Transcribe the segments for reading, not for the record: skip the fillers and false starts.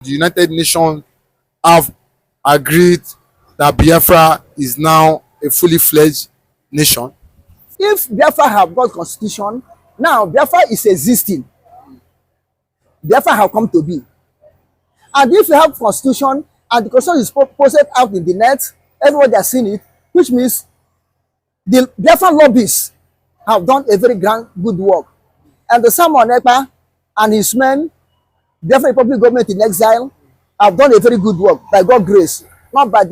The United Nations have agreed that Biafra is now a fully fledged nation. If Biafra have got constitution, now Biafra is existing. Biafra have come to be. And if you have constitution and the constitution is posted out in the net, everybody has seen it, which means the Biafra lobbies have done a very good work. And the Simon Ekpa and his men, Biafra Republic government in exile, have done a very good work by God's grace, not by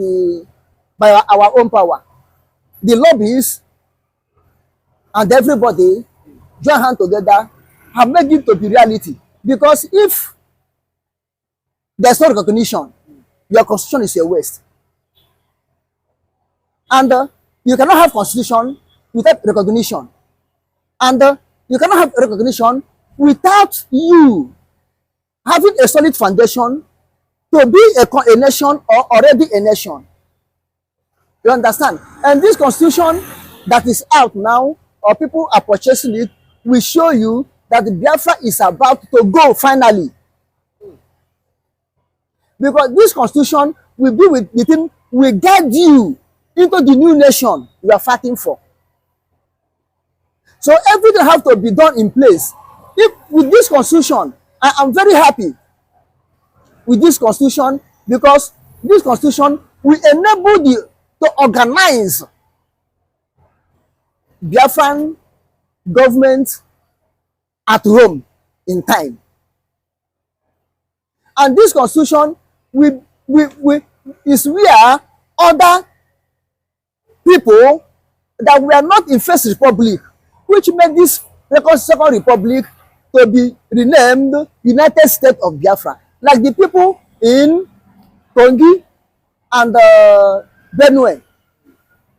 our own power. The lobbies and everybody join hands together have made it to be reality. Because if there's no recognition, your constitution is a waste. And you cannot have constitution without recognition. And you cannot have recognition without you having a solid foundation to be a nation or already a nation. You understand? And this constitution that is out now, or people are purchasing it, will show you that the Biafra is about to go finally. Because this constitution will be within, will guide you into the new nation you are fighting for. So everything has to be done in place. If with this constitution, I am very happy with this constitution, because this constitution will enable to organize Biafran government at home in time. And this constitution is where other people that were not in First Republic, which made this Second Republic to be renamed United States of Biafra, like the people in Kongi and Benue.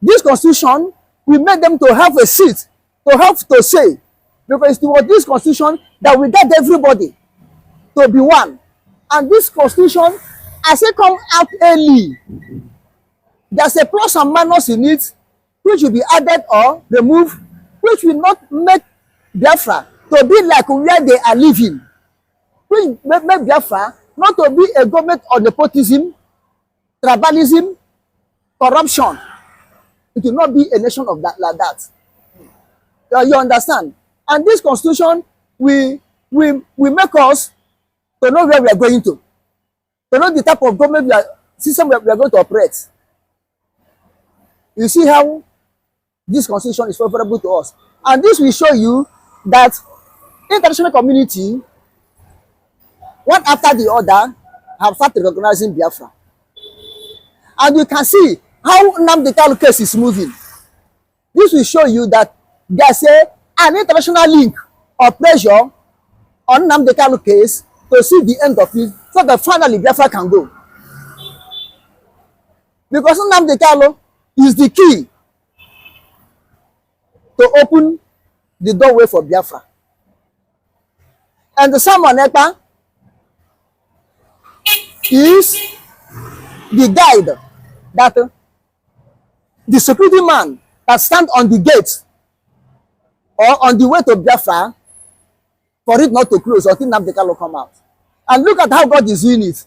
This constitution will make them to have a seat, to have to say, because it was this constitution that will get everybody to be one. And this constitution, as it come out early, there's a plus and minus in it, which will be added or removed, which will not make Biafra to be like where they are living, which make Biafra not to be a government of nepotism, tribalism, corruption. It will not be a nation of that like that. You understand? And this constitution will make us to know where we are going to know the type of government system we are going to operate. You see how this constitution is favorable to us, and this will show you that international community, one after the other, have started recognizing Biafra. And you can see how Nnamdi Kanu case is moving. This will show you that there's an international link or pressure on Nnamdi Kanu case to see the end of it, so that finally Biafra can go. Because Nnamdi Kanu is the key to open the doorway for Biafra. And the Simon Ekpa is the guide, that the security man that stand on the gate or on the way to Biafra for it not to close until Nnamdi Kanu come out. And look at how God is doing it.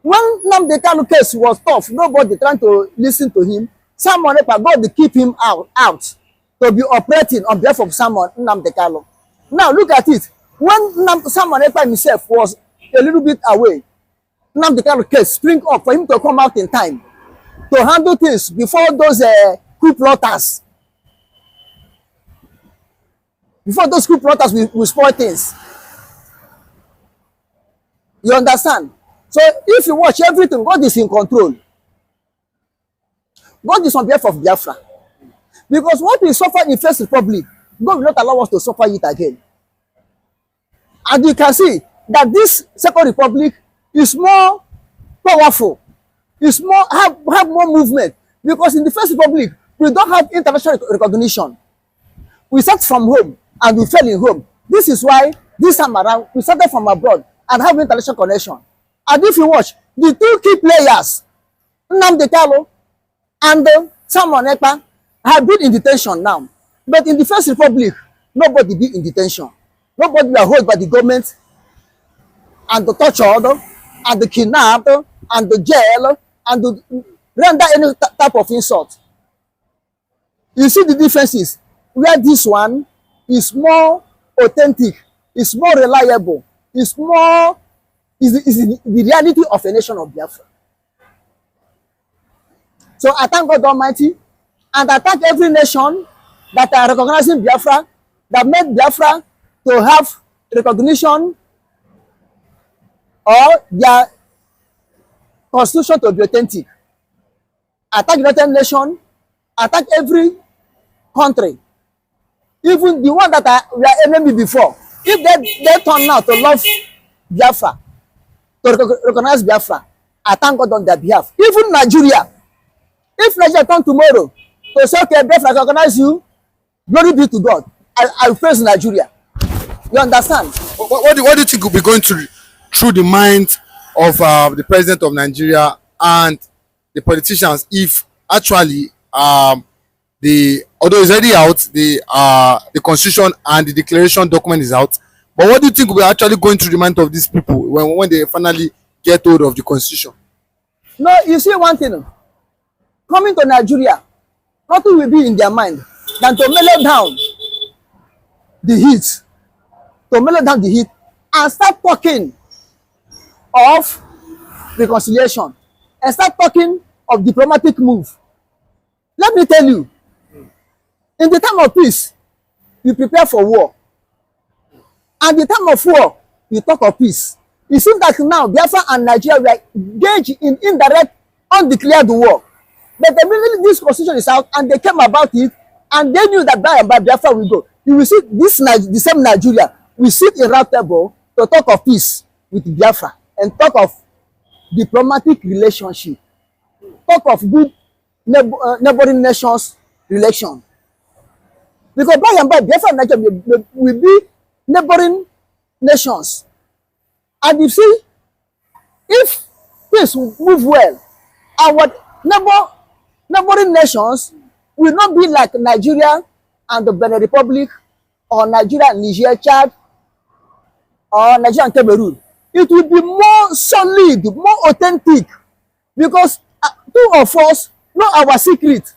When Nnamdi Kanu case was tough, nobody trying to listen to him. Simon Ekpa, God to keep him out to be operating on behalf of Nnamdi Kanu. Now look at it. When Simon Ekpa himself was a little bit away, Nnamdi Kanu case spring up for him to come out in time to handle things before those coup plotters. Before those coup plotters will spoil things. You understand? So if you watch everything, God is in control. God is on behalf of Biafra. Because what we suffered in First Republic, God will not allow us to suffer it again. And you can see that this Second Republic is more powerful. It's more have more movement. Because in the First Republic, we don't have international recognition. We start from home and we fell in home. This is why this time around we started from abroad and have international connection. And if you watch, the two key players, Nnamdi Kanu and Simon Ekpa, have been in detention now. But in the First Republic, nobody be in detention. Nobody were held by the government and tortured and the kidnap and the jail and the render any type of insult. You see the differences where this one is more authentic, is more reliable, is the reality of a nation of Biafra. So I thank God Almighty, and I thank every nation that are recognizing Biafra, that made Biafra to have recognition or their constitution to be authentic. I thank United Nations, I thank every country, even the one that were enemy before. If they turn now to love Biafra, to recognize Biafra, I thank God on their behalf. Even Nigeria, if Nigeria turn tomorrow to say, okay, Biafra recognize you, glory be to God, I praise Nigeria. You understand? What do you think will be going through the mind of the president of Nigeria and the politicians if actually although it's already out, the constitution and the declaration document is out, but what do you think will be actually going through the mind of these people when they finally get hold of the constitution? No, you see one thing, coming to Nigeria, nothing will be in their mind than to mellow down the heat, and start talking of reconciliation and start talking of diplomatic move. Let me tell you, in the time of peace, we prepare for war. And the time of war, we talk of peace. It seems that now Biafra and Nigeria were engaged in indirect, undeclared war. But immediately this constitution is out and they came about it and they knew that by and by Biafra will go. You will see the same Nigeria will sit in round table to talk of peace with Biafra and talk of diplomatic relationship, talk of good neighboring nations relation. Because by and by Biafra and Nigeria will be neighboring nations. And you see, if things move well, our neighboring nations will not be like Nigeria and the Benin Republic, or Nigeria and Niger, Chad, or Nigeria and Cameroon. It will be more solid, more authentic, because two of us know our secret.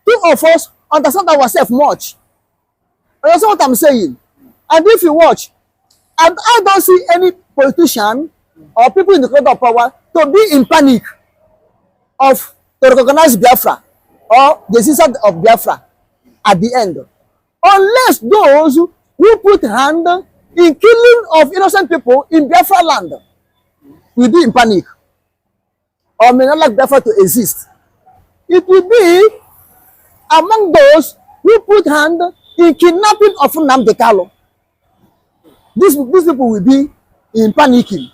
Two of us understand ourselves much. That's what I'm saying. And if you watch, and I don't see any politician or people in the cloud of power to be in panic to recognize Biafra or the existence of Biafra at the end, unless those who put hand in killing of innocent people in Biafra land will be in panic or may not like Biafra to exist. It will be among those who put hand in kidnapping of Nnamdi Kanu. These people will be in panicking.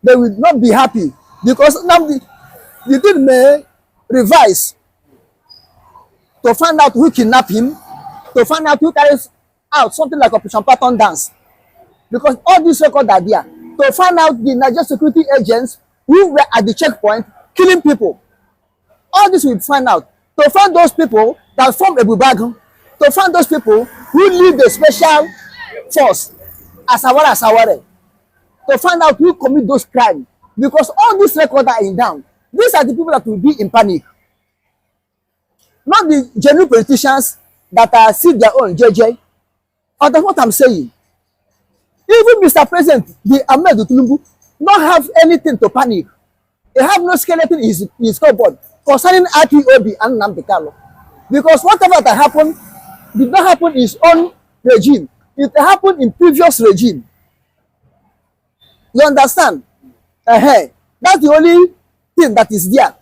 They will not be happy because the thing may revise to find out who kidnapped him, to find out who carries out something like Operation Pattern Dance. Because all these records are there. To find out the Nigerian security agents who were at the checkpoint killing people. All this will find out. To find those people that form a Bubagun. To find those people who lead the special force, Asaware. To find out who commit those crimes. Because all these records are in down. These are the people that will be in panic. Not the genuine politicians that are see their own JJ. Or that's what I'm saying. Even Mr. President, the Ahmed Tinubu, not have anything to panic. They have no skeleton in his cupboard concerning IPOB and Nnamdi Kanu. Because whatever that happened did not happen in his own regime. It happened in previous regime. You understand? That's the only thing that is there.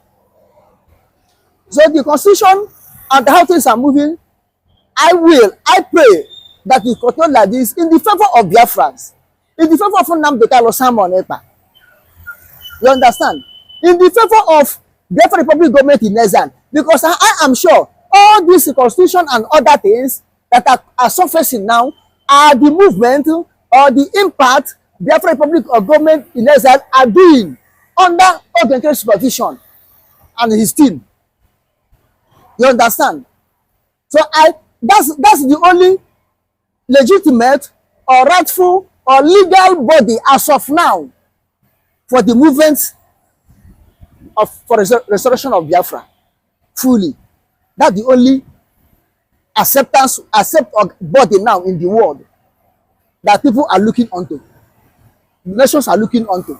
So the constitution and how things are moving, I pray that it continue like this in the favor of Biafrans, in the favor of Nnamdi Kanu, Simon Ekpa. You understand? In the favor of Biafra Republic government in exile, because I am sure all this constitution and other things that are surfacing now are the movement or the impact Biafra Republic of government in exile are doing under organized supervision and his team. You understand? So that's the only legitimate or rightful or legal body as of now for the movement for restoration of Biafra fully. That's the only accept body now in the world that people are looking onto. Nations are looking onto.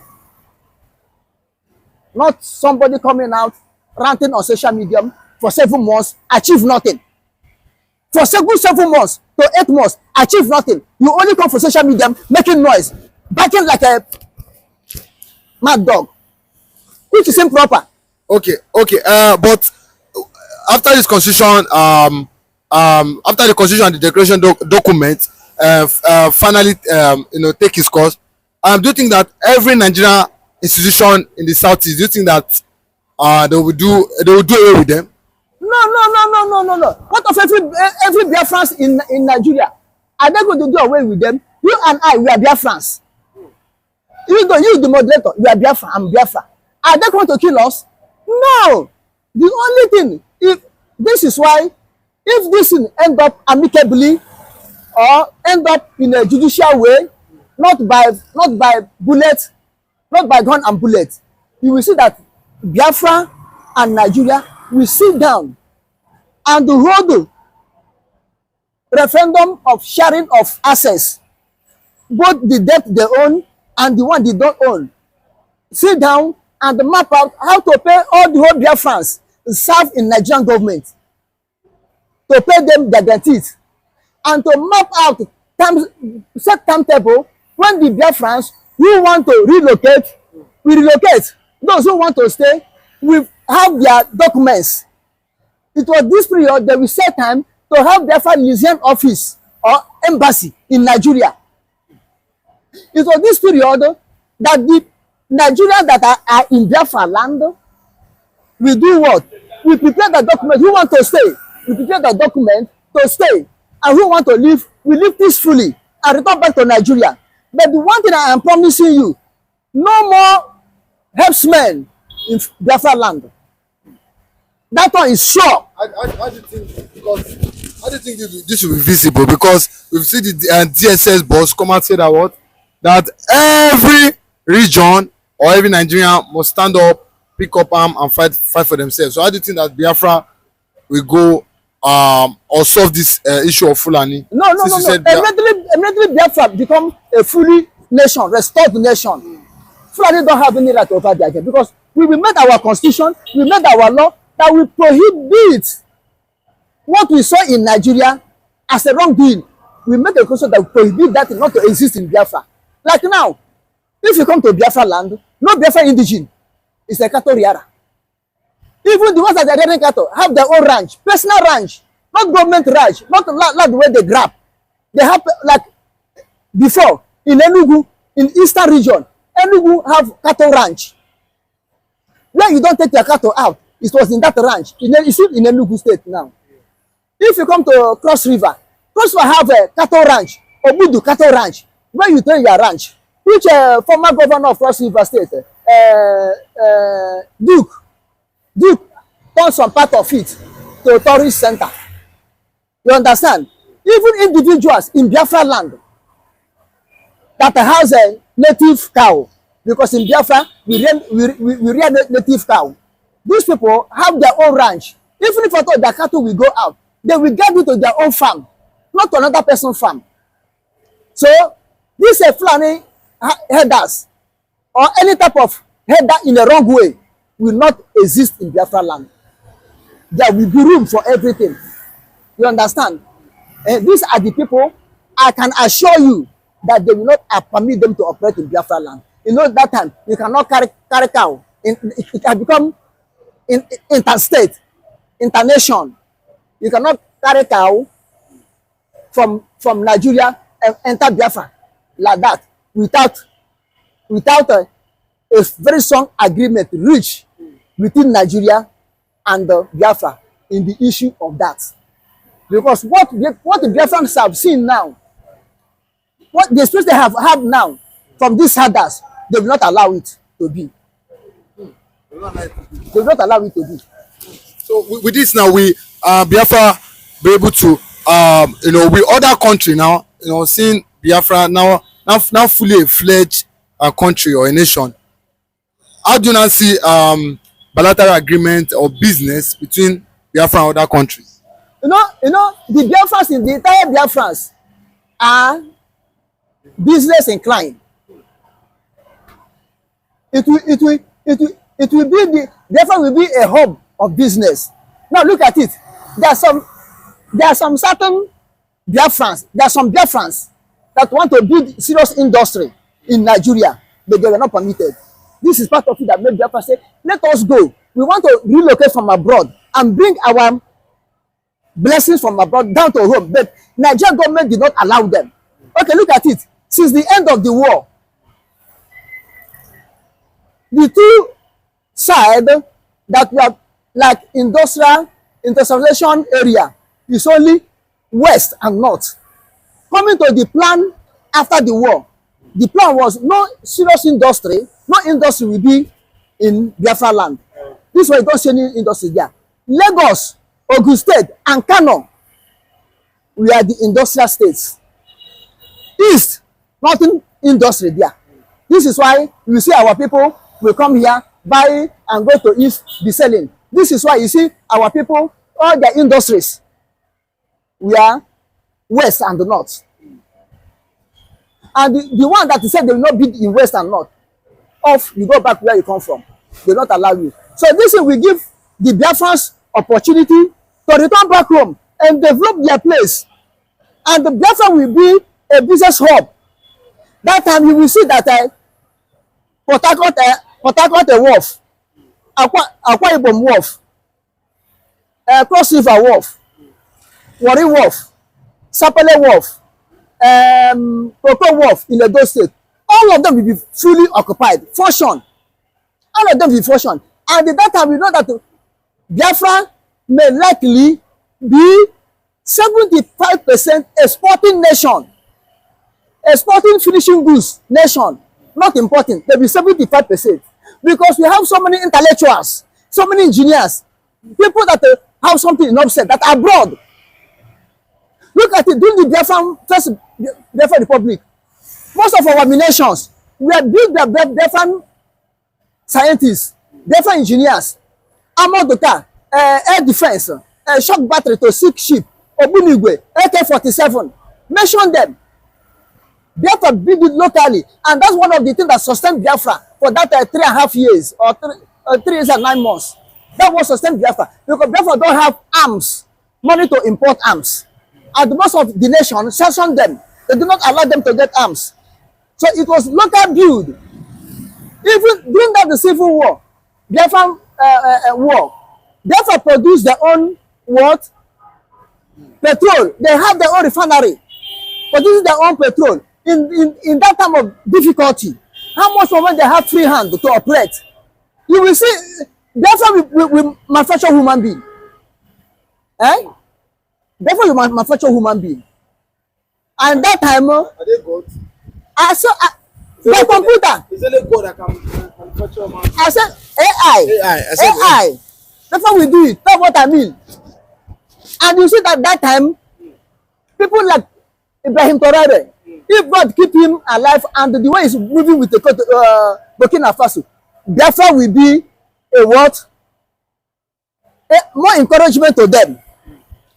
Not somebody coming out ranting on social media for 7 months, achieve nothing. For 7 months to 8 months, achieve nothing. You only come for social media making noise, barking like a mad dog, which is improper. Okay. But after this constitution, after the constitution and the declaration document finally take its course, do you think that every Nigerian institution in the southeast, do you think that they will do away with them? No. What of every Biafrans in Nigeria? Are they going to do away with them? You and I, we are Biafrans. You the moderator, you are Biafra, I'm Biafra. Are they going to kill us? No. The only thing, if this thing end up amicably or end up in a judicial way, not by bullet, not by gun and bullet, you will see that Biafra and Nigeria will sit down and hold referendum of sharing of assets, both the debt they own and the one they don't own. Sit down and map out how to pay all the whole Biafrans serve in Nigerian government, to pay them their guarantees, and to map out set timetable when the Biafrans who want to relocate will relocate. Those who want to stay will have their documents. It was this period that we set time to have Biafra Museum office or embassy in Nigeria. It was this period that the Nigerians that are in Biafra land will do what? We prepare the document. Who want to stay? We prepare the document to stay. And who want to live? We live peacefully and return back to Nigeria. But the one thing I am promising you, no more herdsmen in Biafra land. That one is sure. How do you think? Because how do you think this will be visible? Because we've seen the DSS boss come out and say that what? That every region or every Nigerian must stand up, pick up arm and fight for themselves. So how do you think that Biafra will go or solve this issue of Fulani? No. Immediately Biafra become a fully nation, restored nation. Fulani don't have any right over there again, because we made our constitution, we made our law that will prohibit what we saw in Nigeria as a wrongdoing. We make a constitution that will prohibit that not to exist in Biafra. Like now, if you come to Biafra land, no Biafra indigene is a cattle rearer. Even the ones that are rearing cattle have their own ranch, personal ranch, not government ranch, not the way they grab. They have, like before, in Enugu, in eastern region, Enugu have cattle ranch. Where you don't take your cattle out, it was in that ranch. It's in Enugu state now. If you come to Cross River have a cattle ranch, Obudu cattle ranch, where you train your ranch, which former governor of Cross River state, Duke turned some part of it to a tourist center. You understand? Even individuals in Biafra land that has a native cow, because in Biafra we rear native cow. These people have their own ranch. Even if I thought their cattle will go out, they will get it to their own farm, not to another person's farm. So these Fulani herders or any type of herder in a wrong way will not exist in Biafra land. There will be room for everything. You understand? And these are the people, I can assure you that they will not permit them to operate in Biafra land. You know, that time you cannot carry cow. It can become interstate, internation. You cannot carry cow from Nigeria and enter Biafra like that without a very strong agreement reached between Nigeria and Biafra in the issue of that. Because what the Biafrans have seen now, what the experience they have now from these herders, they will not allow it to be. They will not allow it to be. So with this now, we Biafra be able to with other country now, seeing Biafra now fully a fledged country or a nation. How do you now see bilateral agreement or business between Biafra and other countries? You know, the Biafrans in the entire Biafrans are business inclined. It will be Biafra will be a hub of business. Now look at it. There are some certain Biafrans. There are some Biafrans that want to build serious industry in Nigeria, but they were not permitted. This is part of it that made Biafra say, let us go. We want to relocate from abroad and bring our blessings from abroad down to home. But Nigerian government did not allow them. Okay, look at it. Since the end of the war, the two sides that were like industrialization area is only west and north. Coming to the plan after the war, the plan was no serious industry, no industry will be in Biafra land. This way, you don't see any industry there. Lagos, Ogun State, and Kano, we are the industrial states. East, nothing industry there. This is why you see our people will come here, buy and go to East, be selling. This is why you see our people, all their industries, we are west and the north. And the one that said they will not be in west and north, off you go back where you come from. They will not allow you. So this will give the Biafrans opportunity to return back home and develop their place. And the Biafra will be a business hub. That time you will see that Port Harcourt Wharf, Akwa Ibom Wharf, Cross River Wharf, Warri Wharf, Sapele Wharf, Koko Wharf in Edo State. All of them will be fully occupied, function. All of them will function. And at that time, we know that Biafra may likely be 75% exporting nation, exporting finishing goods nation, not importing. There will be 75% because we have so many intellectuals, so many engineers, people that have something in upset that are abroad. Look at it during the first Biafra Republic. Most of our nations were built by Biafran scientists, Biafran engineers, armored car, air defense, shock battery to sink ship, Obunigwe, AK-47. Mention them. Biafra built it locally, and that's one of the things that sustained Biafra for that 3.5 years or 3 years and 9 months. That was sustained Biafra because Biafra don't have arms, money to import arms. And most of the nation sanction them. They do not allow them to get arms. So it was local build. Even during the Civil War, Biafra war, Biafra produced their own what? Petrol. They have their own refinery, producing their own petrol. In that time of difficulty, how much when they have free hand to operate? You will see Biafra will manufacture human being. Biafra will manufacture human being. And that time, Are they good? I saw the computer. Is it God that can manufacture man? I said AI. I said AI. That's how we do it. That's what I mean. And you see that time, people like Ibrahim Traoré, if God keep him alive and the way he's moving with the Burkina Faso, Biafra will be a what? More encouragement to them.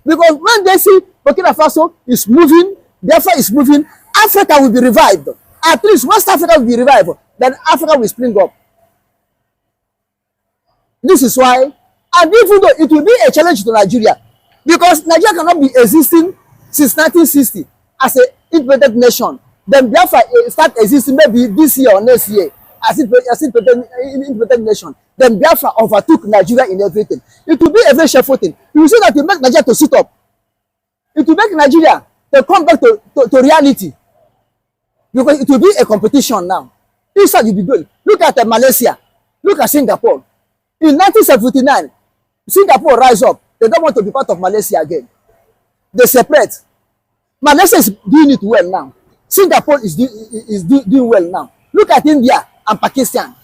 Because when they see Burkina Faso is moving, Biafra is moving, Africa will be revived. At least West Africa will be revived. Then Africa will spring up. This is why, and even though it will be a challenge to Nigeria, because Nigeria cannot be existing since 1960 as an independent nation. Then Biafra start existing maybe this year or next year as independent nation. Then Biafra overtook Nigeria in everything. It will be a very shameful thing. You will see that it will make Nigeria to sit up. It will make Nigeria to come back to reality. Because it will be a competition now. Inside you be good. Look at Malaysia. Look at Singapore. In 1979, Singapore rise up. They don't want to be part of Malaysia again. They separate. Malaysia is doing it well now. Singapore is doing well now. Look at India and Pakistan.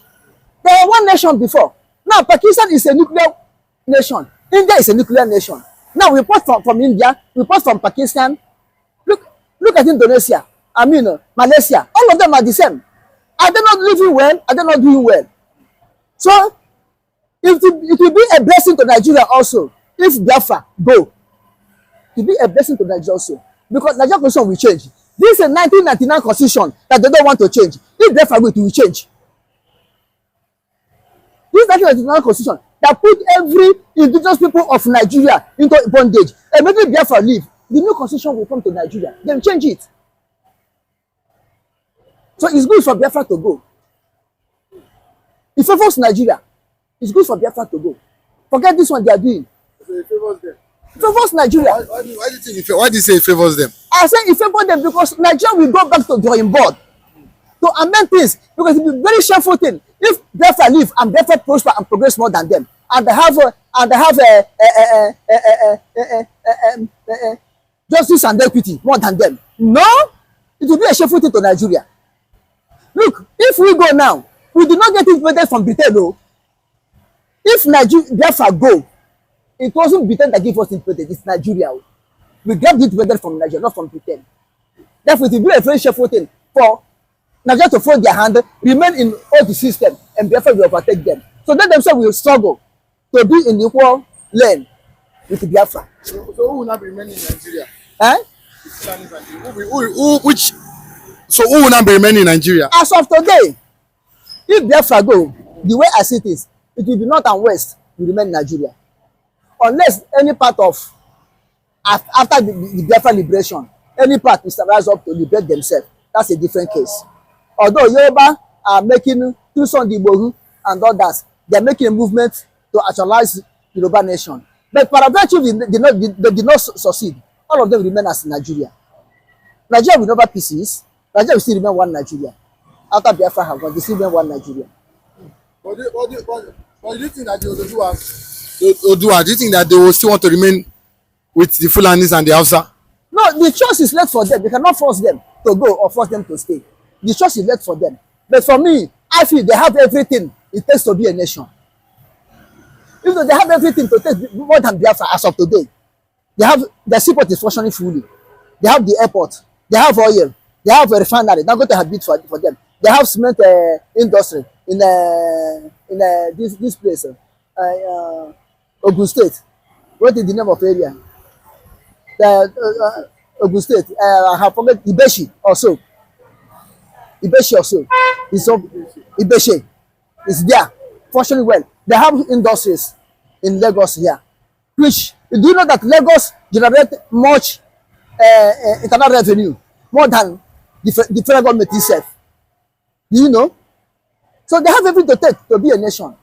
They were one nation before. Now Pakistan is a nuclear nation. India is a nuclear nation. Now we part from India, we part from Pakistan. Look at Indonesia. I mean Malaysia. All of them are the same. Are they not living well? Are they not doing well? So if the it will be a blessing to Nigeria also if Biafra go. It will be a blessing to Nigeria also because Nigeria constitution will change. This is a 1999 constitution that they don't want to change. If Biafra go, it will change. This 1999 constitution that put every indigenous people of Nigeria into bondage and maybe Biafra leave, the new constitution will come to Nigeria. They will change it. So it's good for Biafra to go. It favors Nigeria. It's good for Biafra to go. Forget this one they are doing. So it favors them. It favors Nigeria. Why do you think why do you say it favors them? I say it favors them because Nigeria will go back to drawing board to amend things because it will be very shameful thing if Biafra live and Biafra prosper and progress more than them and they have justice and equity more than them. No, it will be a shameful thing to Nigeria. Look, if we go now, we do not get independence from Britain, though. If Biafra go, it wasn't Britain that gave us independence, it's Nigeria. We get independence from Nigeria, not from Britain. Therefore, it will be a very shameful thing for Nigeria to fold their hand, remain in all the system, and Biafra will overtake them. So they themselves will struggle to be in equal lane with Biafra. So who will not be remaining in Nigeria? Eh? So who will not be remaining in Nigeria? As of today, if Biafra go, the way I see it is, it will be north and west will remain in Nigeria. Unless any part of, after the Biafra liberation, any part is to rise up to liberate themselves. That's a different case. Although Yoruba are making, through Sunday Igbohu and others, they are making a movement to actualize Yoruba nation. But paradoxically, they did not succeed. All of them remain as Nigeria. Nigeria will never pieces. Nigeria will still remain one Nigeria. After Biafra have gone, they still remain one Nigeria. But do you think that do you think that they will still want to remain with the Fulanis and the Hausa? No, the choice is left for them. They cannot force them to go or force them to stay. The choice is left for them. But for me, I feel they have everything it takes to be a nation. Even though they have everything to take more than Biafra as of today, they have their seaport is functioning fully. They have the airport. They have oil. They have a refinery. Not going to have bid for them. They have cement industry in this place, Ogun State. What is the name of area? Ogun State. I have forgot Ibeshi also. Ibeshi also. Ibeshi is there functioning well. They have industries in Lagos here, which do you know that Lagos generate much internal revenue more than the federal government itself? Do you know? So they have everything to take to be a nation.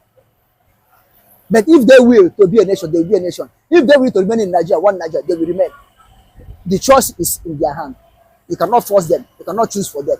But if they will to be a nation, they will be a nation. If they will to remain in Nigeria, one Nigeria, they will remain. The choice is in their hand. You cannot force them. You cannot choose for them.